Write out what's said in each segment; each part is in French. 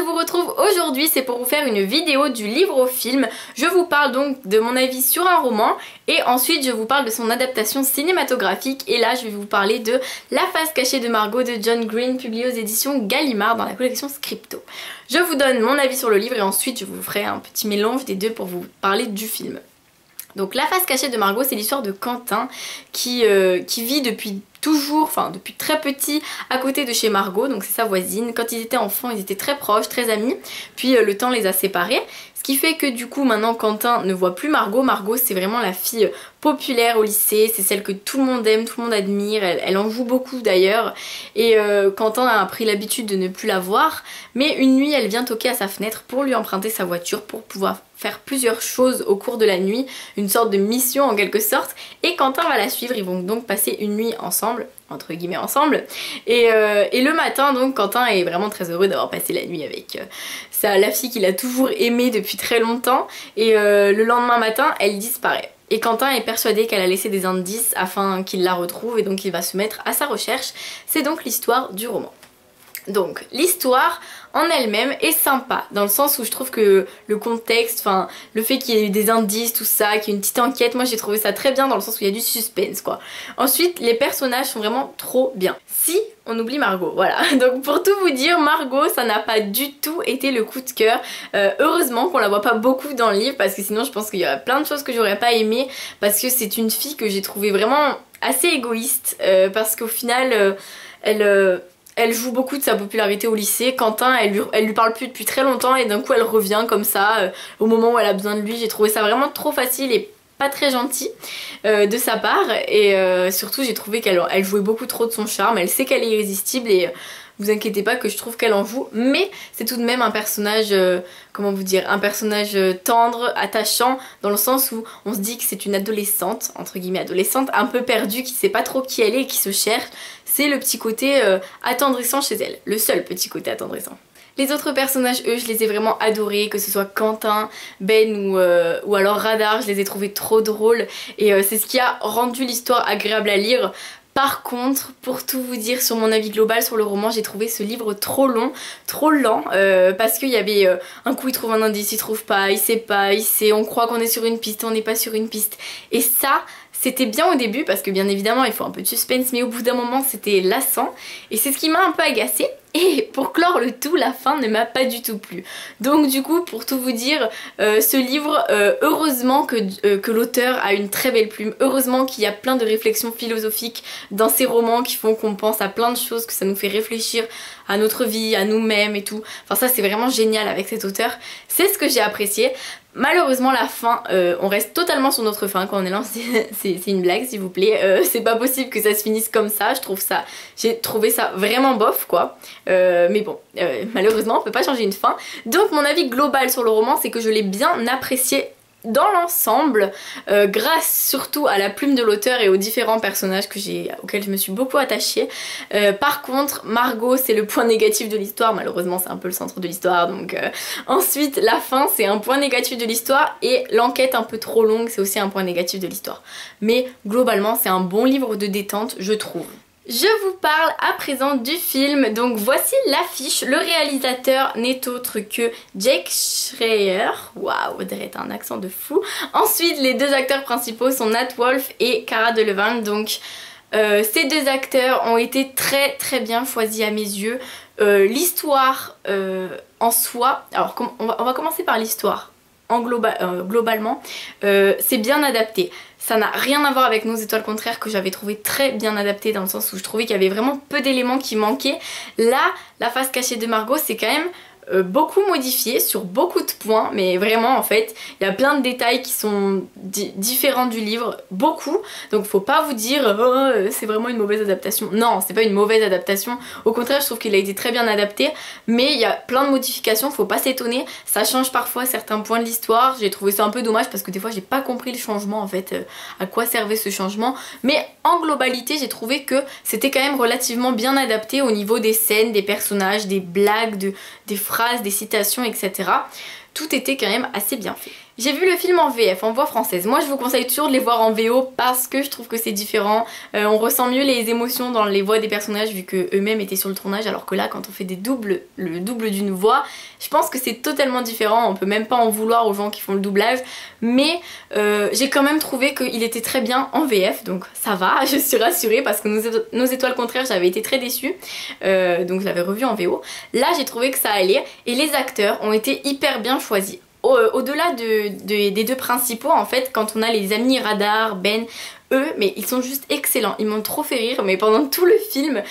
vous retrouve aujourd'hui, c'est pour vous faire une vidéo du livre au film. Je vous parle donc de mon avis sur un roman et ensuite je vous parle de son adaptation cinématographique. Et là je vais vous parler de La face cachée de Margot de John Green, publié aux éditions Gallimard dans la collection Scripto. Je vous donne mon avis sur le livre et ensuite je vous ferai un petit mélange des deux pour vous parler du film. Donc La face cachée de Margot, c'est l'histoire de Quentin qui vit depuis toujours, enfin depuis très petit, à côté de chez Margot, donc c'est sa voisine. Quand ils étaient enfants, ils étaient très proches, très amis, puis le temps les a séparés. Ce qui fait que du coup maintenant Quentin ne voit plus Margot. Margot c'est vraiment la fille populaire au lycée, c'est celle que tout le monde aime, tout le monde admire, elle en joue beaucoup d'ailleurs. Et Quentin a pris l'habitude de ne plus la voir, mais une nuit elle vient toquer à sa fenêtre pour lui emprunter sa voiture pour pouvoir faire plusieurs choses au cours de la nuit, une sorte de mission en quelque sorte, et Quentin va la suivre. Ils vont donc passer une nuit ensemble, entre guillemets ensemble, et le matin donc Quentin est vraiment très heureux d'avoir passé la nuit avec la fille qu'il a toujours aimée depuis très longtemps, et le lendemain matin elle disparaît. Et Quentin est persuadé qu'elle a laissé des indices afin qu'il la retrouve, et donc il va se mettre à sa recherche. C'est donc l'histoire du roman. Donc l'histoire en elle-même est sympa dans le sens où je trouve que le contexte, enfin le fait qu'il y ait eu des indices, tout ça, qu'il y ait une petite enquête, moi j'ai trouvé ça très bien dans le sens où il y a du suspense quoi. Ensuite les personnages sont vraiment trop bien. Si on oublie Margot, voilà. Donc pour tout vous dire, Margot ça n'a pas du tout été le coup de cœur. Heureusement qu'on la voit pas beaucoup dans le livre parce que sinon je pense qu'il y aurait plein de choses que j'aurais pas aimé, parce que c'est une fille que j'ai trouvé vraiment assez égoïste parce qu'au final elle joue beaucoup de sa popularité au lycée. Quentin, elle lui parle plus depuis très longtemps et d'un coup elle revient comme ça au moment où elle a besoin de lui. J'ai trouvé ça vraiment trop facile et pas très gentil de sa part, et surtout j'ai trouvé qu'elle jouait beaucoup trop de son charme. Elle sait qu'elle est irrésistible et vous inquiétez pas que je trouve qu'elle en joue, mais c'est tout de même un personnage, comment vous dire, un personnage tendre, attachant, dans le sens où on se dit que c'est une adolescente, entre guillemets adolescente, un peu perdue, qui sait pas trop qui elle est et qui se cherche. C'est le petit côté attendrissant chez elle, le seul petit côté attendrissant. Les autres personnages, eux, je les ai vraiment adorés, que ce soit Quentin, Ben ou alors Radar, je les ai trouvés trop drôles, et c'est ce qui a rendu l'histoire agréable à lire. Par contre, pour tout vous dire sur mon avis global sur le roman, j'ai trouvé ce livre trop long, trop lent, parce qu'il y avait un coup il trouve un indice, il trouve pas, il sait, on croit qu'on est sur une piste, on n'est pas sur une piste. Et ça, c'était bien au début parce que bien évidemment il faut un peu de suspense, mais au bout d'un moment c'était lassant et c'est ce qui m'a un peu agacée. Et pour clore le tout, la fin ne m'a pas du tout plu. Donc du coup, pour tout vous dire, ce livre, heureusement que l'auteur a une très belle plume, heureusement qu'il y a plein de réflexions philosophiques dans ces romans qui font qu'on pense à plein de choses, que ça nous fait réfléchir à notre vie, à nous-mêmes et tout. Enfin ça c'est vraiment génial avec cet auteur, c'est ce que j'ai apprécié. Malheureusement la fin, on reste totalement sur notre fin quand on est lancé, c'est une blague s'il vous plaît, c'est pas possible que ça se finisse comme ça, j'ai trouvé ça vraiment bof quoi. Mais bon, malheureusement on peut pas changer une fin. Donc mon avis global sur le roman, c'est que je l'ai bien apprécié dans l'ensemble, grâce surtout à la plume de l'auteur et aux différents personnages auxquels je me suis beaucoup attachée. Par contre, Margot c'est le point négatif de l'histoire, malheureusement c'est un peu le centre de l'histoire, donc ensuite la fin c'est un point négatif de l'histoire, et l'enquête un peu trop longue c'est aussi un point négatif de l'histoire. Mais globalement c'est un bon livre de détente je trouve. Je vous parle à présent du film, donc voici l'affiche. Le réalisateur n'est autre que Jake Schreier, waouh, on dirait un accent de fou. Ensuite les deux acteurs principaux sont Nat Wolff et Cara Delevingne, donc ces deux acteurs ont été très très bien choisis à mes yeux. L'histoire en soi, alors on va commencer par l'histoire. Globalement, c'est bien adapté. Ça n'a rien à voir avec Nos étoiles contraires que j'avais trouvé très bien adapté, dans le sens où je trouvais qu'il y avait vraiment peu d'éléments qui manquaient. Là, La face cachée de Margot, c'est quand même beaucoup modifié sur beaucoup de points, mais vraiment en fait il y a plein de détails qui sont différents du livre, beaucoup, donc faut pas vous dire oh, c'est vraiment une mauvaise adaptation. Non, c'est pas une mauvaise adaptation, au contraire je trouve qu'il a été très bien adapté, mais il y a plein de modifications, faut pas s'étonner, ça change parfois certains points de l'histoire. J'ai trouvé ça un peu dommage parce que des fois j'ai pas compris le changement en fait, à quoi servait ce changement, mais en globalité j'ai trouvé que c'était quand même relativement bien adapté au niveau des scènes, des personnages, des blagues, des phrases, des citations, etc. Tout était quand même assez bien fait. J'ai vu le film en VF, en voix française. Moi je vous conseille toujours de les voir en VO parce que je trouve que c'est différent. On ressent mieux les émotions dans les voix des personnages vu que eux-mêmes étaient sur le tournage, alors que là quand on fait le double d'une voix, je pense que c'est totalement différent. On peut même pas en vouloir aux gens qui font le doublage, mais j'ai quand même trouvé qu'il était très bien en VF, donc ça va, je suis rassurée parce que nos étoiles contraires j'avais été très déçue, donc je l'avais revu en VO. Là j'ai trouvé que ça allait et les acteurs ont été hyper bien choisis. Au-delà des deux principaux, en fait, quand on a les amis Radar, Ben, eux, mais ils sont juste excellents, ils m'ont trop fait rire, mais pendant tout le film,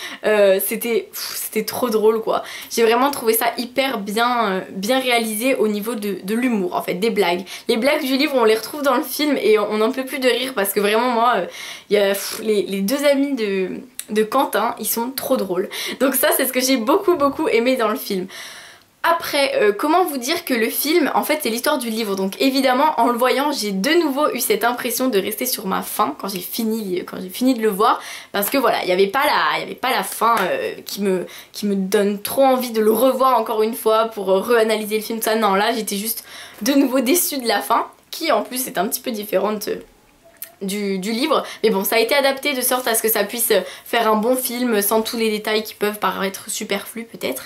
c'était trop drôle quoi. J'ai vraiment trouvé ça hyper bien réalisé au niveau de l'humour, en fait, des blagues. Les blagues du livre, on les retrouve dans le film et on n'en peut plus de rire parce que vraiment moi, il y a les deux amis de Quentin, ils sont trop drôles. Donc ça, c'est ce que j'ai beaucoup aimé dans le film. Après, comment vous dire que le film, en fait, c'est l'histoire du livre. Donc évidemment, en le voyant, j'ai de nouveau eu cette impression de rester sur ma faim quand j'ai fini de le voir. Parce que voilà, il n'y avait pas la fin qui me donne trop envie de le revoir encore une fois pour réanalyser le film. Ça, non, là, j'étais juste de nouveau déçue de la fin, qui en plus est un petit peu différente du livre, mais bon, ça a été adapté de sorte à ce que ça puisse faire un bon film sans tous les détails qui peuvent paraître superflus peut-être.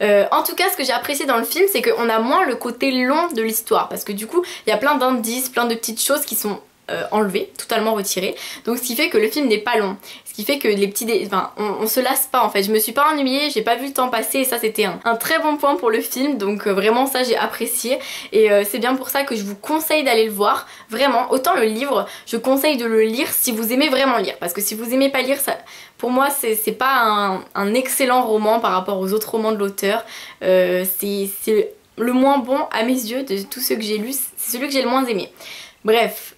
En tout cas, ce que j'ai apprécié dans le film, c'est qu'on a moins le côté long de l'histoire, parce que du coup il y a plein d'indices, plein de petites choses qui sont enlevées, totalement retirées, donc ce qui fait que le film n'est pas long, ce qui fait que les petits enfin, on se lasse pas en fait. Je me suis pas ennuyée, j'ai pas vu le temps passer et ça c'était un très bon point pour le film, donc vraiment ça j'ai apprécié et c'est bien pour ça que je vous conseille d'aller le voir, vraiment. Autant le livre, je conseille de le lire si vous aimez vraiment lire, parce que si vous aimez pas lire, ça, pour moi c'est pas un excellent roman par rapport aux autres romans de l'auteur, c'est le moins bon à mes yeux de tous ceux que j'ai lus, c'est celui que j'ai le moins aimé. Bref,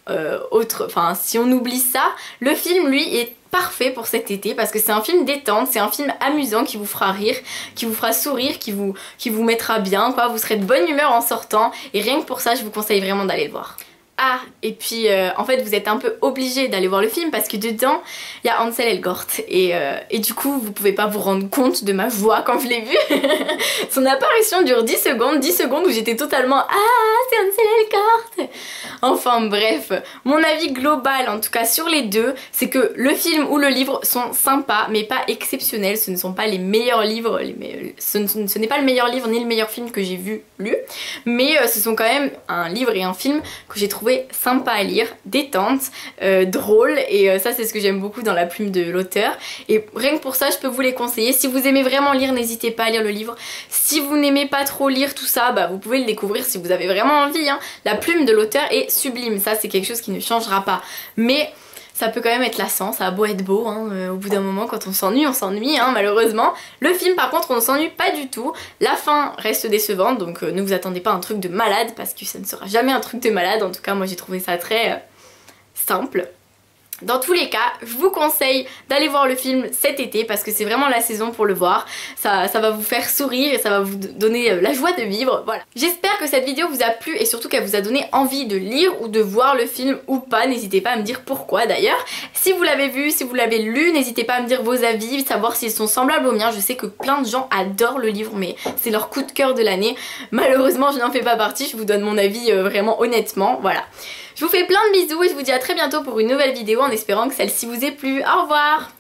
si on oublie ça, le film lui est parfait pour cet été parce que c'est un film détente, c'est un film amusant qui vous fera rire, qui vous fera sourire, qui vous mettra bien quoi, vous serez de bonne humeur en sortant et rien que pour ça je vous conseille vraiment d'aller le voir. Ah, et puis en fait vous êtes un peu obligé d'aller voir le film parce que dedans il y a Ansel Elgort et du coup vous pouvez pas vous rendre compte de ma joie quand je l'ai vu. Son apparition dure 10 secondes où j'étais totalement ah c'est Ansel Elgort. Enfin bref, mon avis global en tout cas sur les deux, c'est que le film ou le livre sont sympas mais pas exceptionnels, ce ne sont pas les meilleurs livres, ce n'est pas le meilleur livre ni le meilleur film que j'ai lu, mais ce sont quand même un livre et un film que j'ai trouvé sympa à lire, détente, drôle et ça c'est ce que j'aime beaucoup dans la plume de l'auteur et rien que pour ça je peux vous les conseiller. Si vous aimez vraiment lire, n'hésitez pas à lire le livre. Si vous n'aimez pas trop lire tout ça, bah vous pouvez le découvrir si vous avez vraiment envie hein. La plume de l'auteur est sublime, ça c'est quelque chose qui ne changera pas, mais ça peut quand même être lassant, ça a beau être beau, hein, au bout d'un moment quand on s'ennuie hein, malheureusement. Le film par contre on ne s'ennuie pas du tout, la fin reste décevante donc ne vous attendez pas à un truc de malade parce que ça ne sera jamais un truc de malade, en tout cas moi j'ai trouvé ça très simple. Dans tous les cas, je vous conseille d'aller voir le film cet été parce que c'est vraiment la saison pour le voir. Ça va vous faire sourire et ça va vous donner la joie de vivre, voilà. J'espère que cette vidéo vous a plu et surtout qu'elle vous a donné envie de lire ou de voir le film ou pas. N'hésitez pas à me dire pourquoi d'ailleurs. Si vous l'avez vu, si vous l'avez lu, n'hésitez pas à me dire vos avis, savoir s'ils sont semblables aux miens. Je sais que plein de gens adorent le livre mais c'est leur coup de cœur de l'année. Malheureusement je n'en fais pas partie, je vous donne mon avis vraiment honnêtement, voilà. Je vous fais plein de bisous et je vous dis à très bientôt pour une nouvelle vidéo en espérant que celle-ci vous ait plu. Au revoir!